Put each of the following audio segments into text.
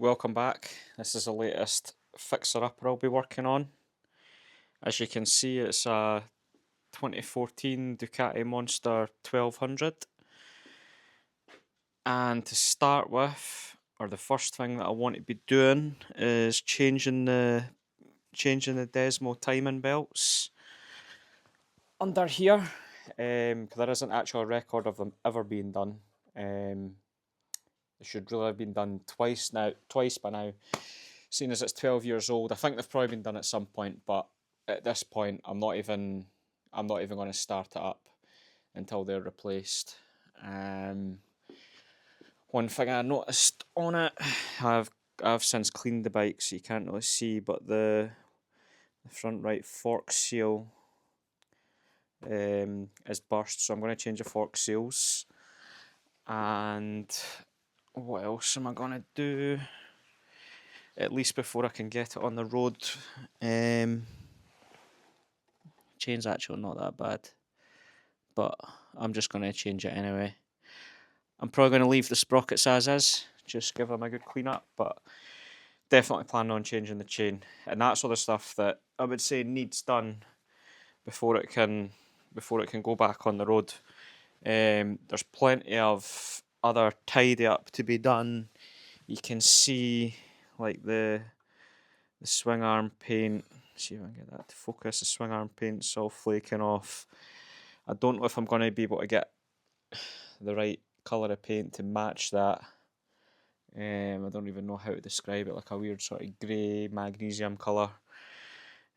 welcome back. This is the latest fixer-upper I'll be working on. As you can see, it's a 2014 Ducati Monster 1200. And to start with, or the first thing that I want to be doing is changing the Desmo timing belts under here, because there isn't actually a record of them ever being done. They should really have been done twice by now, seeing as it's 12 years old. I think they've probably been done at some point, but at this point I'm not even going to start it up until they're replaced. One thing I noticed on it, I've since cleaned the bike, so you can't really see, but the front right fork seal is burst, so I'm going to change the fork seals. And what else am I going to do? At least before I can get it on the road. Chain's actually not that bad, but I'm just going to change it anyway. I'm probably going to leave the sprockets as is, just give them a good clean up, but definitely planning on changing the chain. And that's all the stuff that I would say needs done before it can go back on the road. There's plenty of other tidy up to be done. You can see like the swing arm paint. See if I can get that to focus. The swing arm paint's all flaking off. I don't know if I'm going to be able to get the right colour of paint to match that. I don't even know how to describe it, like a weird sort of grey magnesium colour.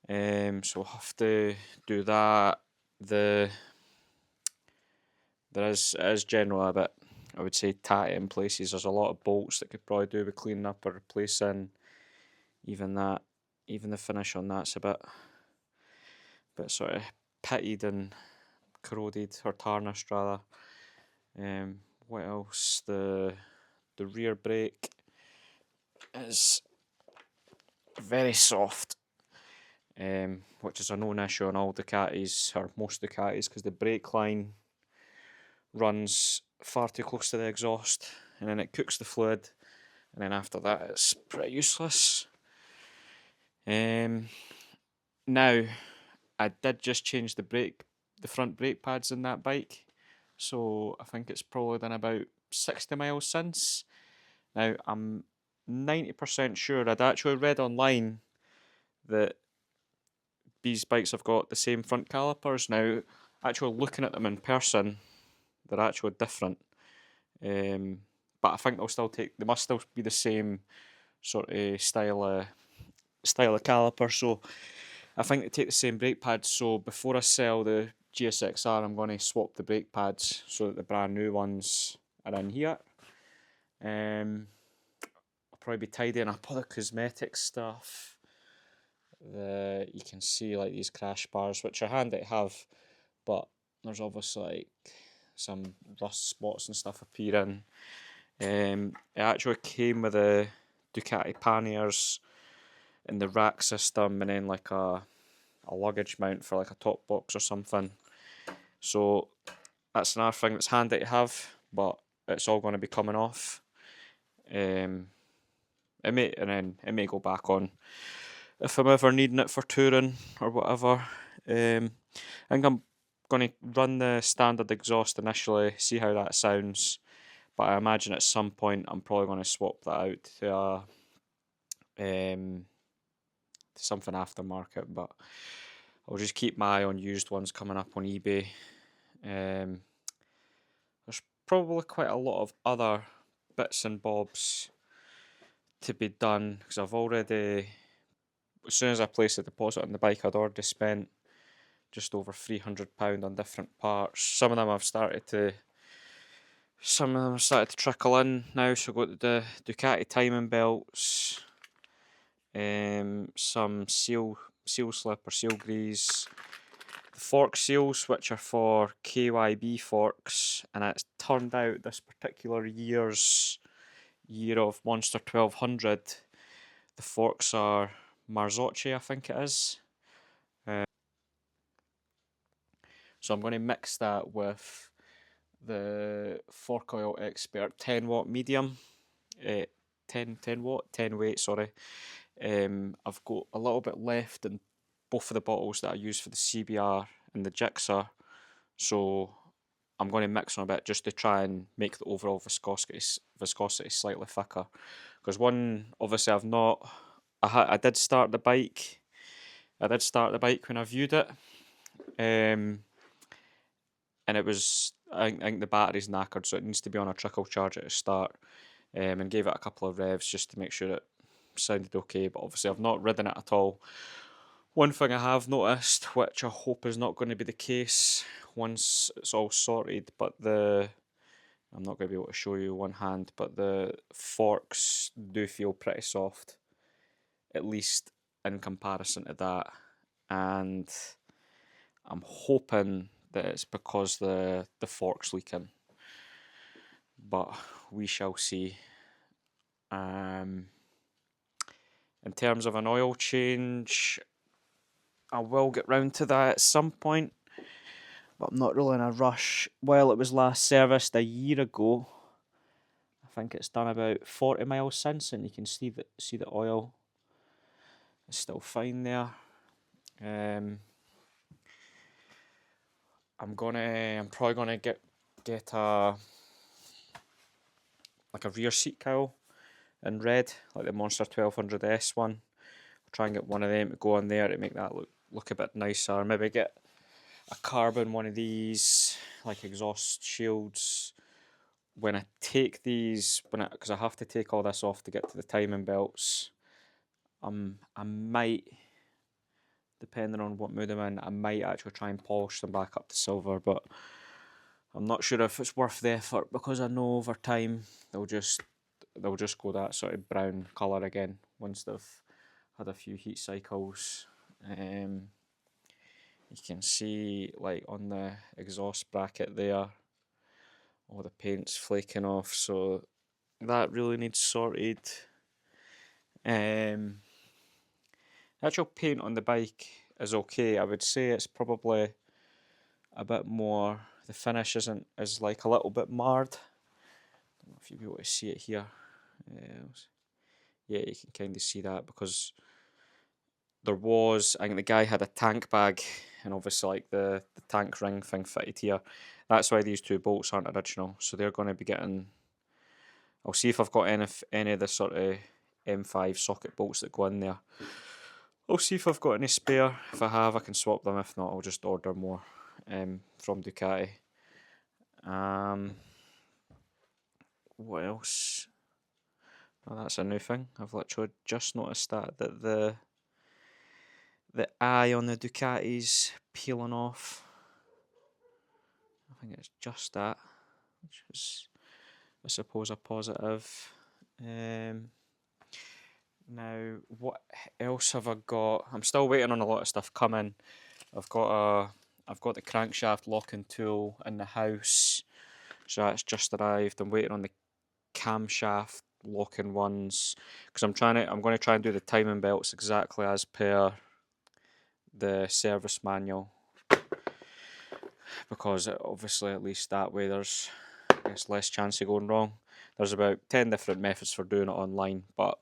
So we'll have to do that. There is generally a bit, I would say, tatty in places. There's a lot of bolts that could probably do with cleaning up or replacing. Even the finish on that's a bit sort of pitted and corroded, or tarnished rather. What else? The rear brake is very soft, which is a known issue on all Ducatis, or most Ducatis, because the brake line runs far too close to the exhaust, and then it cooks the fluid, and then after that it's pretty useless. Now, I did just change the front brake pads in that bike, so I think it's probably done about 60 miles since. Now, I'm 90% sure I'd actually read online that these bikes have got the same front calipers. Now, actually looking at them in person, they're actually different. But I think they must still be the same sort of style of caliper. So I think they take the same brake pads. So before I sell the GSXR, I'm going to swap the brake pads so that the brand new ones are in here. I'll probably be tidying up all the cosmetic stuff. You can see like these crash bars, which are handy to have, but there's obviously like some rust spots and stuff appearing. It actually came with a Ducati panniers in the rack system, and then like a luggage mount for like a top box or something. So that's another thing that's handy to have, but it's all going to be coming off. It may go back on if I'm ever needing it for touring or whatever. I think I'm going to run the standard exhaust initially, see how that sounds, but I imagine at some point I'm probably going to swap that out to something aftermarket, but I'll just keep my eye on used ones coming up on eBay. There's probably quite a lot of other bits and bobs to be done, because I've already, as soon as I placed the deposit on the bike, I'd already spent just over £300 on different parts. Some of them have started to trickle in now. So I've got the Ducati timing belts, some seal slip or seal grease, the fork seals, which are for KYB forks, and it's turned out this particular year of Monster 1200, the forks are Marzocchi, I think it is. So I'm going to mix that with the Fork Oil Expert 10 watt medium. 10 weight, sorry. I've got a little bit left in both of the bottles that I use for the CBR and the Gixxer, so I'm going to mix on a bit just to try and make the overall viscosity slightly thicker. Because one, obviously, I did start the bike. I did start the bike when I viewed it, um, and it was. I think the battery's knackered, so it needs to be on a trickle charge at the start. And gave it a couple of revs just to make sure it sounded okay. But obviously, I've not ridden it at all. One thing I have noticed, which I hope is not going to be the case once it's all sorted, but I'm not going to be able to show you one hand, but the forks do feel pretty soft, at least in comparison to that. And I'm hoping that it's because the fork's leaking, but we shall see. In terms of an oil change, I will get round to that at some point, but I'm not really in a rush. While it was last serviced a year ago, I think it's done about 40 miles since, and you can see the oil is still fine there. I'm probably gonna get a rear seat cowl in red, like the Monster 1200S one. I'll try and get one of them to go on there to make that look a bit nicer. Maybe get a carbon one of these, like exhaust shields. When I take these, because I have to take all this off to get to the timing belts, I might, depending on what mood I'm in, I might actually try and polish them back up to silver, but I'm not sure if it's worth the effort, because I know over time they'll just go that sort of brown colour again once they've had a few heat cycles. You can see, like, on the exhaust bracket there, all the paint's flaking off, so that really needs sorted. The actual paint on the bike is okay. I would say it's probably a bit more, the finish is like a little bit marred. I don't know if you'll be able to see it here. Yeah, you can kind of see that, because I think the guy had a tank bag, and obviously like the tank ring thing fitted here. That's why these two bolts aren't original, so they're going to be getting. I'll see if I've got any of the sort of M5 socket bolts that go in there. I'll see if I've got any spare. If I have, I can swap them. If not, I'll just order more from Ducati. What else? Oh, that's a new thing. I've literally just noticed that the eye on the Ducati's peeling off. I think it's just that, which is, I suppose, a positive. Now, what else have I got? I'm still waiting on a lot of stuff coming. I've got the crankshaft locking tool in the house, so that's just arrived. I'm waiting on the camshaft locking ones, because I'm going to try and do the timing belts exactly as per the service manual, because obviously at least that way there's, I guess, less chance of going wrong. There's about 10 different methods for doing it online, but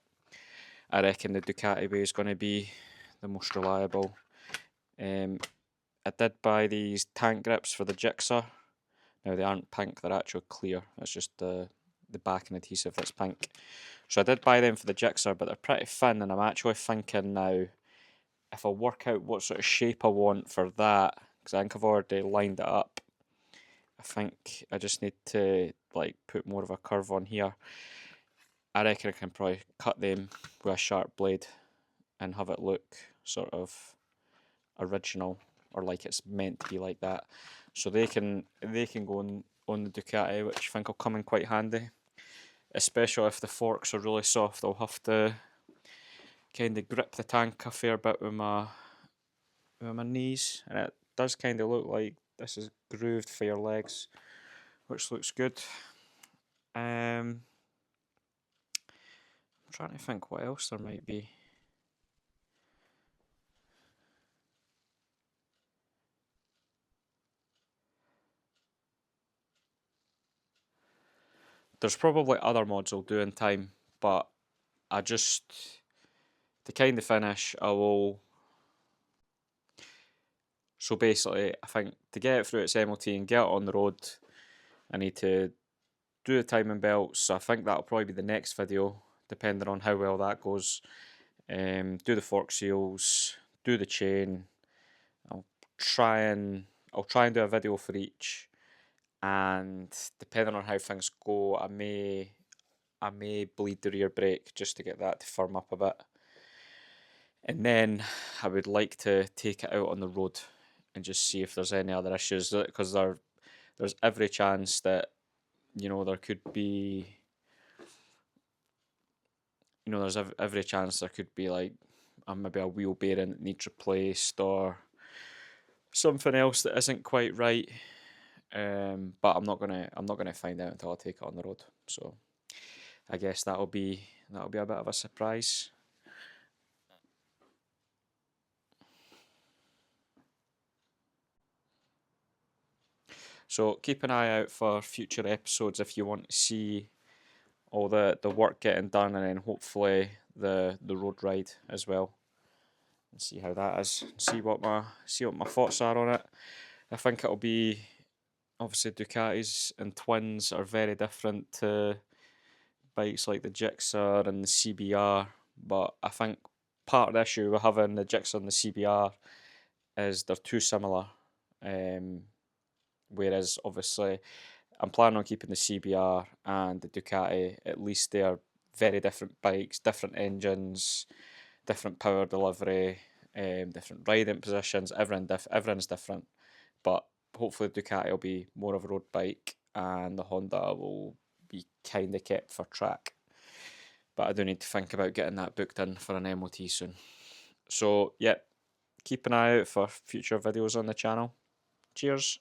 I reckon the Ducati way is going to be the most reliable. I did buy these tank grips for the Gixxer. Now, they aren't pink, they're actually clear. It's just the backing adhesive that's pink. So I did buy them for the Gixxer, but they're pretty thin, and I'm actually thinking now, if I work out what sort of shape I want for that, because I think I've already lined it up, I think I just need to like put more of a curve on here. I reckon I can probably cut them with a sharp blade and have it look sort of original, or like it's meant to be like that. So they can go on the Ducati, which I think will come in quite handy. Especially if the forks are really soft, I'll have to kind of grip the tank a fair bit with my knees, and it does kind of look like this is grooved for your legs, which looks good. I'm trying to think what else there might be. There's probably other mods I'll do in time, but I just, to kind of finish, I will. So basically, I think to get it through its MOT and get it on the road, I need to do the timing belts. So I think that'll probably be the next video, depending on how well that goes. Do the fork seals, do the chain. I'll try and do a video for each, and depending on how things go, I may bleed the rear brake just to get that to firm up a bit. And then I would like to take it out on the road and just see if there's any other issues, because there's every chance that, there could be, there's every chance there could be like maybe a wheel bearing that needs replaced or something else that isn't quite right. But I'm not gonna find out until I take it on the road. So I guess that'll be a bit of a surprise. So keep an eye out for future episodes if you want to see all the work getting done, and then hopefully the road ride as well, and see how that is. See what my thoughts are on it. I think it'll be, obviously Ducatis and twins are very different to bikes like the Gixxer and the CBR, but I think part of the issue with having the Gixxer and the CBR is they're too similar. Whereas obviously I'm planning on keeping the CBR and the Ducati. At least they are very different bikes, different engines, different power delivery, different riding positions. Everyone's different, but hopefully Ducati will be more of a road bike, and the Honda will be kind of kept for track. But I do need to think about getting that booked in for an MOT soon. So yeah, keep an eye out for future videos on the channel. Cheers.